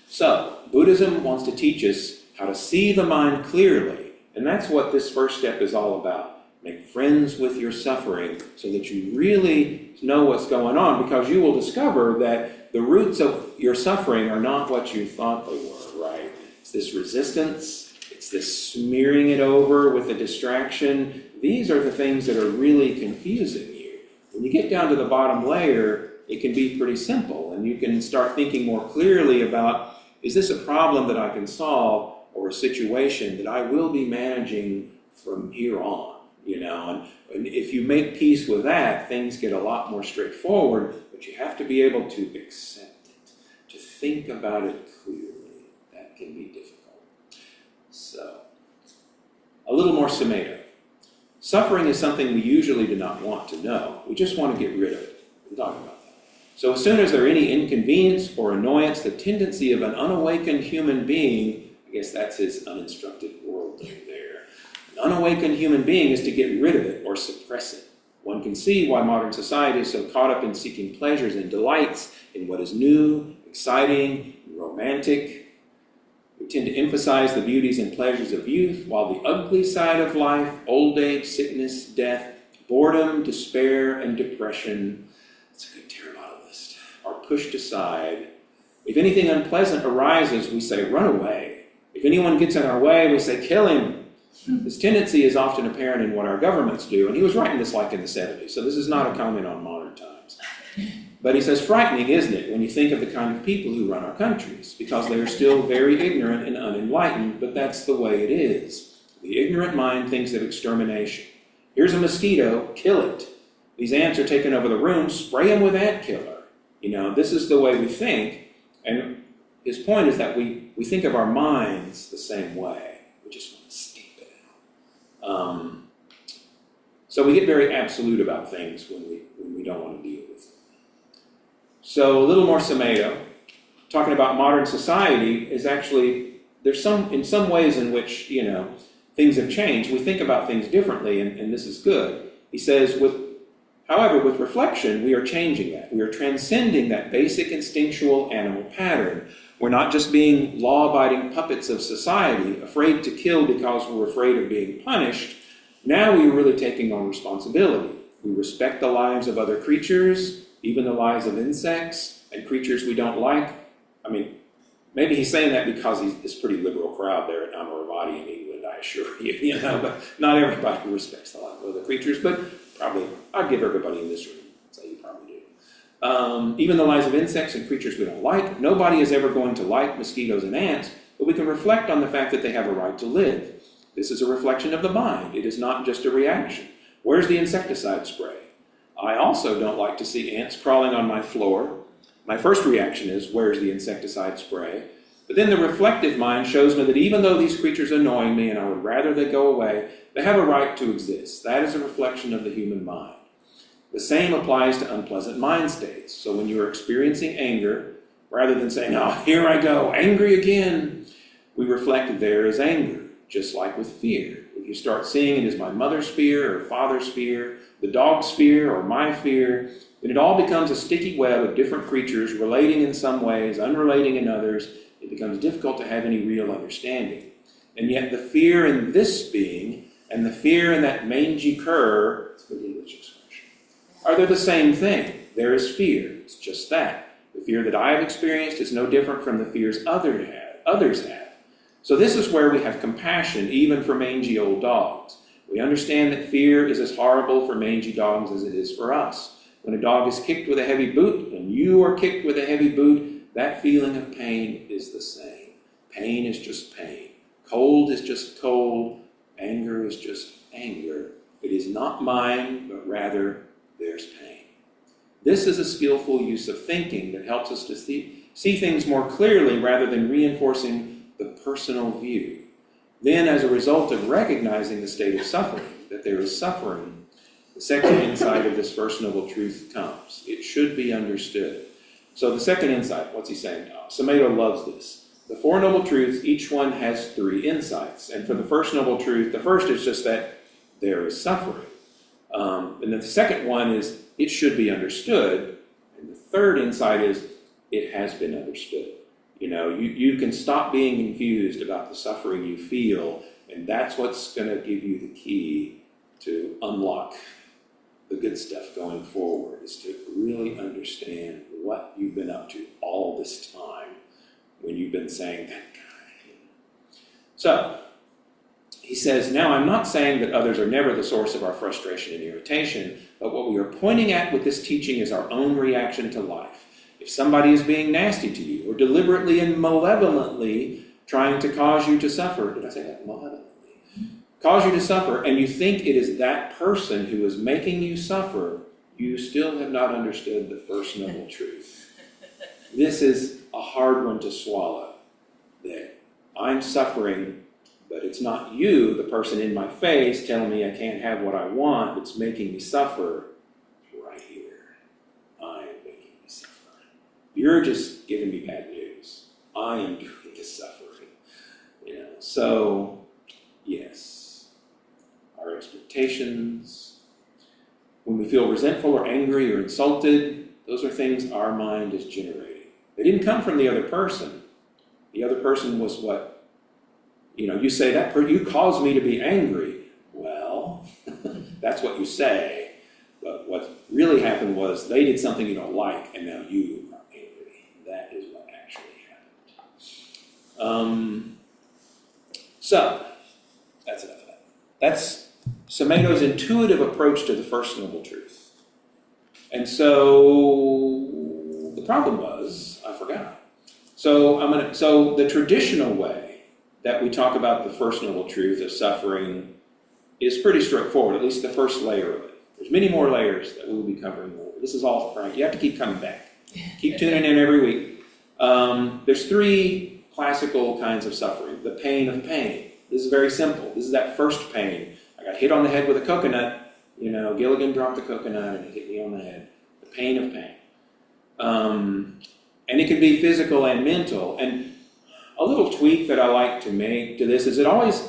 So, Buddhism wants to teach us how to see the mind clearly, and that's what this first step is all about. Make friends with your suffering so that you really know what's going on, because you will discover that the roots of your suffering are not what you thought they were, right? It's this resistance, it's this smearing it over with a distraction. These are the things that are really confusing you. When you get down to the bottom layer, it can be pretty simple, and you can start thinking more clearly about, is this a problem that I can solve, or a situation that I will be managing from here on? And if you make peace with that, things get a lot more straightforward, but you have to be able to accept it, to think about it clearly. That can be difficult. So, a little more summative. Suffering is something we usually do not want to know. We just want to get rid of it. We're talking about that. So as soon as there any inconvenience or annoyance, the tendency of an unawakened human being, I guess that's his uninstructed world there. An unawakened human being is to get rid of it or suppress it. One can see why modern society is so caught up in seeking pleasures and delights in what is new, exciting, and romantic. We tend to emphasize the beauties and pleasures of youth, while the ugly side of life, old age, sickness, death, boredom, despair, and depression, it's a good Theravada list, are pushed aside. If anything unpleasant arises, we say, run away. If anyone gets in our way, we say, kill him. This tendency is often apparent in what our governments do, and he was writing this like in the 70s, so this is not a comment on modern times. But he says, frightening, isn't it, when you think of the kind of people who run our countries, because they are still very ignorant and unenlightened, but that's the way it is. The ignorant mind thinks of extermination. Here's a mosquito, kill it. These ants are taking over the room, spray them with ant killer. This is the way we think, and his point is that we think of our minds the same way. We just want to stamp it out. So we get very absolute about things when we don't want to deal with them. So a little more summative, talking about modern society is actually, in some ways in which, things have changed. We think about things differently, and this is good. He says, However, with reflection, we are changing that. We are transcending that basic instinctual animal pattern. We're not just being law-abiding puppets of society, afraid to kill because we're afraid of being punished. Now we're really taking on responsibility. We respect the lives of other creatures, even the lives of insects and creatures we don't like. I mean, maybe he's saying that because he's this pretty liberal crowd there at Amaravati in England, I assure you, but not everybody respects the life of other creatures, but probably, I'd give everybody in this room, say you probably do. Even the lives of insects and creatures we don't like. Nobody is ever going to like mosquitoes and ants, but we can reflect on the fact that they have a right to live. This is a reflection of the mind. It is not just a reaction. Where's the insecticide spray? I also don't like to see ants crawling on my floor. My first reaction is, where's the insecticide spray? But then the reflective mind shows me that even though these creatures annoy me and I would rather they go away, they have a right to exist. That is a reflection of the human mind. The same applies to unpleasant mind states. So when you are experiencing anger, rather than saying, oh, here I go, angry again, we reflect there is anger, just like with fear. If you start seeing it as my mother's fear or father's fear, the dog's fear or my fear, then it all becomes a sticky web of different creatures relating in some ways, unrelating in others. It becomes difficult to have any real understanding. And yet the fear in this being and the fear in that mangy cur, it's a good English expression, are they the same thing? There is fear. It's just that. The fear that I have experienced is no different from the fears others have. So this is where we have compassion even for mangy old dogs. We understand that fear is as horrible for mangy dogs as it is for us. When a dog is kicked with a heavy boot and you are kicked with a heavy boot, that feeling of pain is the same. Pain is just pain. Cold is just cold. Anger is just anger. It is not mine, but rather there's pain. This is a skillful use of thinking that helps us to see things more clearly rather than reinforcing the personal view. Then, as a result of recognizing the state of suffering, that there is suffering, the second insight of this first noble truth comes. It should be understood. So the second insight, what's he saying? Sumedho loves this. The Four Noble Truths, each one has three insights. And for the first noble truth, the first is just that there is suffering. And then the second one is it should be understood. And the third insight is it has been understood. You can stop being confused about the suffering you feel, and that's what's going to give you the key to unlock the good stuff going forward, is to really understand what you've been up to all this time when you've been saying that guy. So, he says, now I'm not saying that others are never the source of our frustration and irritation, but what we are pointing at with this teaching is our own reaction to life. If somebody is being nasty to you or deliberately and malevolently trying to cause you to suffer, did I say that? Malevolently. Cause you to suffer, and you think it is that person who is making you suffer, you still have not understood the first noble truth. This is a hard one to swallow, that I'm suffering, but it's not you, the person in my face, telling me I can't have what I want, that's making me suffer. Right here. I am making me suffer. You're just giving me bad news. I am doing the suffering. So, yes. Our expectations, when we feel resentful or angry or insulted, those are things our mind is generating. They didn't come from the other person. The other person was what? You say, you caused me to be angry. Well, that's what you say. But what really happened was they did something you don't like, and now you are angry. That is what actually happened. So, that's enough of that. That's Sumedho's intuitive approach to the first noble truth. And so the problem was, I forgot. So the traditional way that we talk about the first noble truth of suffering is pretty straightforward, at least the first layer of it. There's many more layers that we will be covering more. This is all frank. You have to keep coming back. Keep tuning in every week. There's three classical kinds of suffering. The pain of pain. This is very simple. This is that first pain. I got hit on the head with a coconut. Gilligan dropped the coconut and it hit me on the head. The pain of pain. And it can be physical and mental. And a little tweak that I like to make to this is it always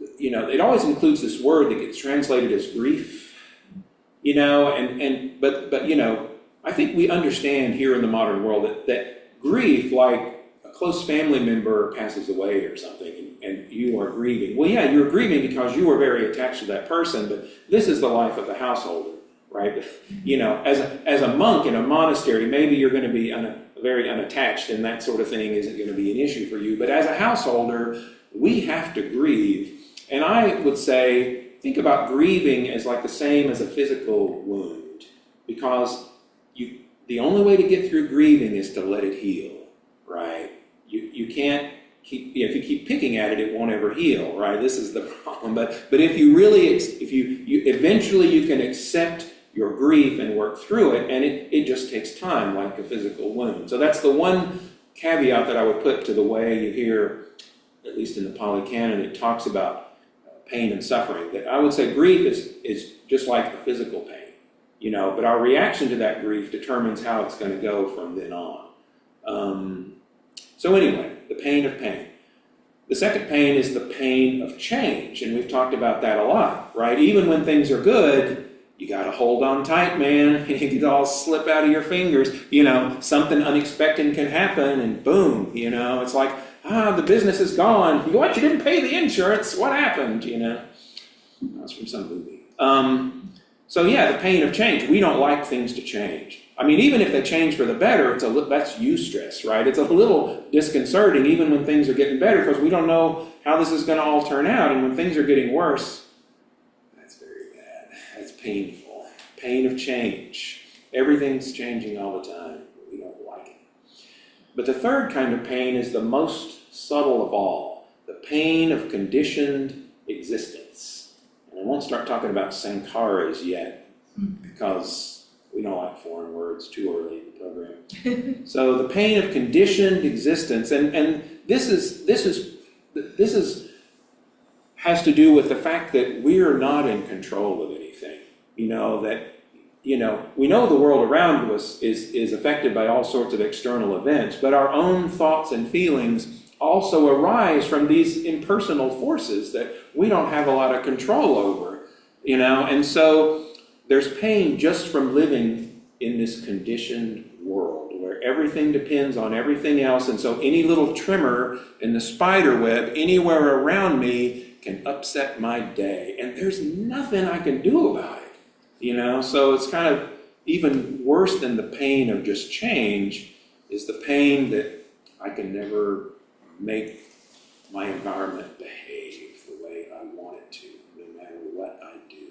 includes this word that gets translated as grief. you know, but you know, I think we understand here in the modern world that grief, like a close family member passes away or something, and you are grieving. Well, yeah, you're grieving because you are very attached to that person, but this is the life of the householder, right? You know, as a monk in a monastery, maybe you're going to be very unattached, and that sort of thing isn't going to be an issue for you. But as a householder, we have to grieve. And I would say, think about grieving as like the same as a physical wound, because the only way to get through grieving is to let it heal, right? You can't keep, if you keep picking at it, it won't ever heal, right? This is the problem. But if you really, if you eventually you can accept your grief and work through it, and it just takes time, like a physical wound. So that's the one caveat that I would put to the way you hear, at least in the Pali Canon, it talks about pain and suffering. That I would say grief is just like the physical pain, you know, but our reaction to that grief determines how it's going to go from then on. So anyway, the pain of pain. The second pain is the pain of change, and we've talked about that a lot, right? Even when things are good, you got to hold on tight, man. You could all slip out of your fingers. You know, something unexpected can happen, and boom, you know, it's like, the business is gone. What, you didn't pay the insurance? What happened, you know? That's from some movie. So yeah, the pain of change. We don't like things to change. I mean, even if they change for the better, that's eustress, right? It's a little disconcerting, even when things are getting better, because we don't know how this is going to all turn out. And when things are getting worse, that's very bad. That's painful. Pain of change. Everything's changing all the time. We don't like it. But the third kind of pain is the most subtle of all, the pain of conditioned existence. And I won't start talking about sankharas yet, because we don't like foreign words too early in the program. So the pain of conditioned existence, and this has to do with the fact that we are not in control of anything. You know, that, you know, we know the world around us is affected by all sorts of external events, but our own thoughts and feelings also arise from these impersonal forces that we don't have a lot of control over, you know, and so there's pain just from living in this conditioned world where everything depends on everything else, and so any little tremor in the spider web anywhere around me can upset my day, and there's nothing I can do about it, you know? So it's kind of even worse than the pain of just change is the pain that I can never make my environment behave the way I want it to, no matter what I do.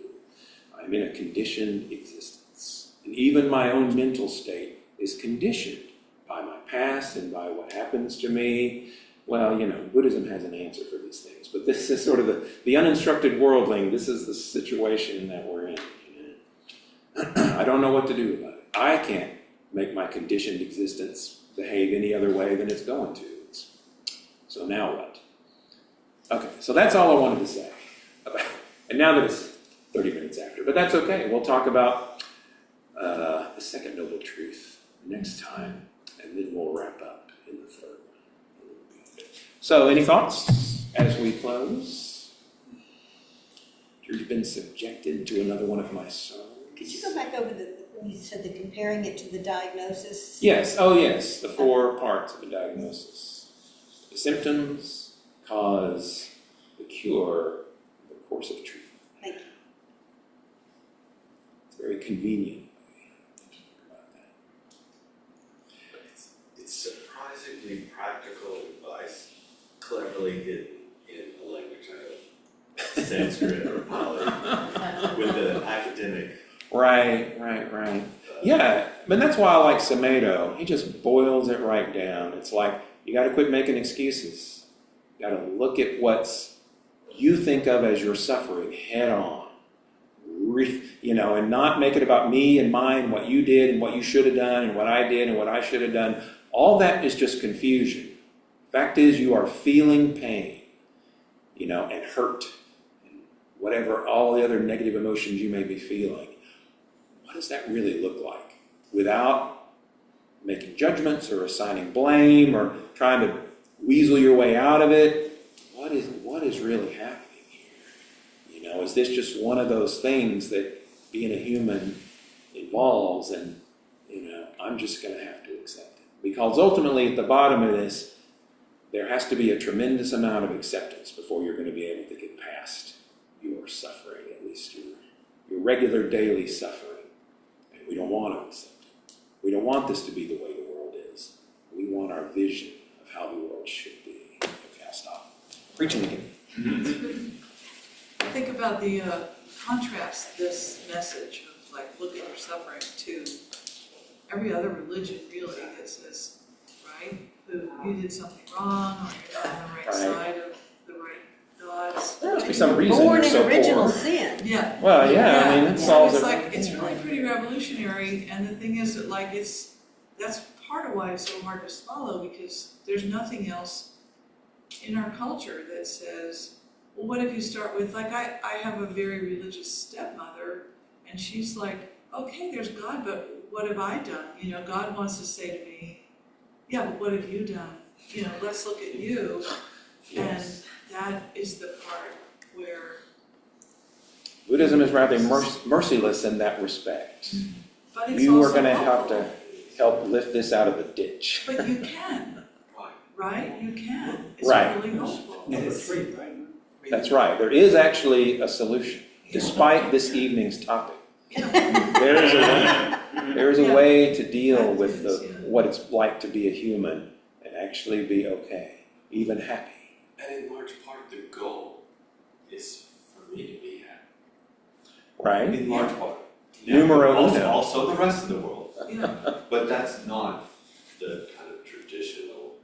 I'm in a conditioned existence. And even my own mental state is conditioned by my past and by what happens to me. Well, you know, Buddhism has an answer for these things, but this is sort of the uninstructed worldling. This is the situation that we're in. You know? I don't know what to do about it. I can't make my conditioned existence behave any other way than it's going to. So now what? Okay, so that's all I wanted to say about, and now that it's 30 minutes after, but that's okay. We'll talk about the second noble truth next time, and then we'll wrap up in the third one. So any thoughts as we close? You've been subjected to another one of my songs. Could you go back over when you said the comparing it to the diagnosis? Yes, oh yes, the 4 parts of the diagnosis. The symptoms, cause, the cure, the course of treatment. Thank you. It's very convenient way to talk about that. It's surprisingly practical advice, cleverly hidden in a language I don't Sanskrit or Pali with the academic. Right. Yeah, but that's why I like Samedo. He just boils it right down. It's like, you got to quit making excuses. You got to look at what's you think of as your suffering head on. You know, and not make it about me and mine, what you did and what you should have done and what I did and what I should have done. All that is just confusion. Fact is, you are feeling pain, you know, and hurt, and whatever, all the other negative emotions you may be feeling. What does that really look like? Without making judgments or assigning blame or trying to weasel your way out of it, what is really happening here? You know, is this just one of those things that being a human involves, and, I'm just going to have to accept it. Because ultimately, at the bottom of this, there has to be a tremendous amount of acceptance before you're going to be able to get past your suffering, at least your regular daily suffering. And we don't want to accept it. We don't want this to be the way the world is. We want our vision of how the world should be. Okay, I'll stop. Preaching again. Think about the contrast this message of like, look at your suffering to every other religion really that says, right, you did something wrong, or you're not on the right side of the right gods. There must be some reason Born you're in so original poor. sin. Yeah. Well, yeah, I mean, it solves It's it. like, it's really pretty revolutionary, and the thing is that like, that's part of why it's so hard to swallow, because there's nothing else in our culture that says, well, what if you start with, like, I have a very religious stepmother, and she's like, okay, there's God, but what have I done? God wants to say to me, yeah, but what have you done? Let's look at you. Yes. And that is the part where... Buddhism is rather merciless in that respect. But it's You are also going to have helpful. to help lift this out of the ditch. But you can, right? You can. It's Right. really helpful. Number 3, right? That's right. There is actually a solution, despite this evening's topic. There is a way to deal with what it's like to be a human and actually be okay, even happy. And in large part, the goal is for me to be happy. Right? In large part. Numero also, uno. also the rest of the world. Yeah. But that's not the kind of traditional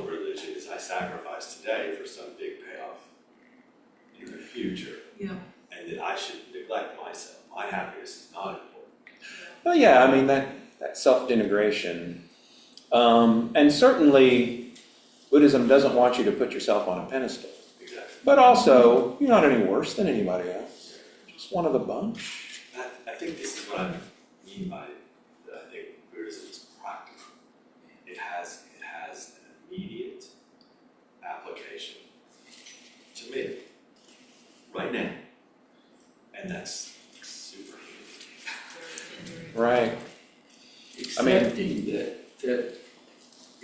religion is I sacrifice today for some big payoff in the future. Yeah. And that I should neglect myself. My happiness is not important. Well, yeah, I mean, that self-denigration. And certainly, Buddhism doesn't want you to put yourself on a pedestal. Exactly. But also, you're not any worse than anybody else. Just one of the bunch. I think this is what I mean by I think Buddhism is practical. It has an immediate application to me right now, and that's super human. Right. I mean- Accepting that,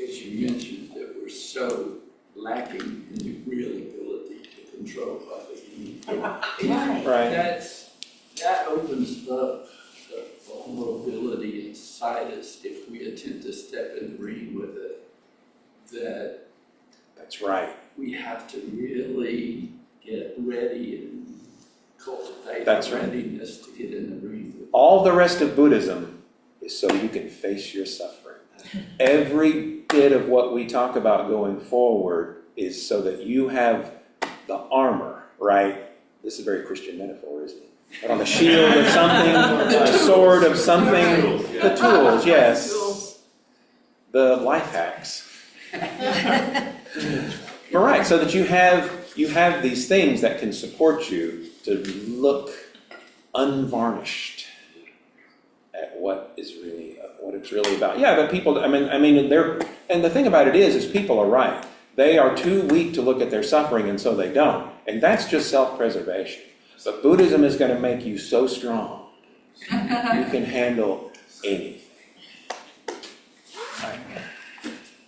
as you mentioned, that we're so lacking in the real ability to control other human. Right. That opens up the vulnerability inside us if we attempt to step in the ring with it, that That's right. we have to really get ready and cultivate That's the right. readiness to get in the ring with it. All the rest of Buddhism is so you can face your suffering. Every bit of what we talk about going forward is so that you have the armor, right? This is a very Christian metaphor, isn't it? But on the shield of something, the sword of something, the tools, yes. The life hacks. All right, so that you have these things that can support you to look unvarnished at what it's really about. Yeah, but people, I mean, and the thing about it is people are right. They are too weak to look at their suffering, and so they don't. And that's just self-preservation. But Buddhism is going to make you so strong, you can handle anything.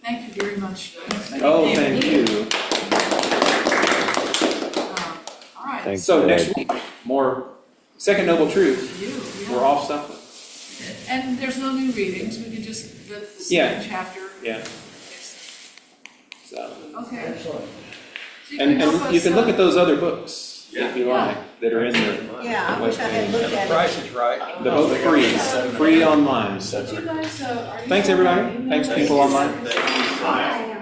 Thank you very much. Oh, thank you. All right. So next week, more Second Noble Truth. Yeah. We're off suffering. And there's no new readings, we could just, the Yeah. second chapter. Yeah. It's- So, Okay. Excellent. So and help you us, can look at those other books if you Yeah. like that are in there. Yeah, I wish I had looked at it. Price is right. They're both free online. Did you guys, are you? Thanks, everybody. Thanks, people online. Hi.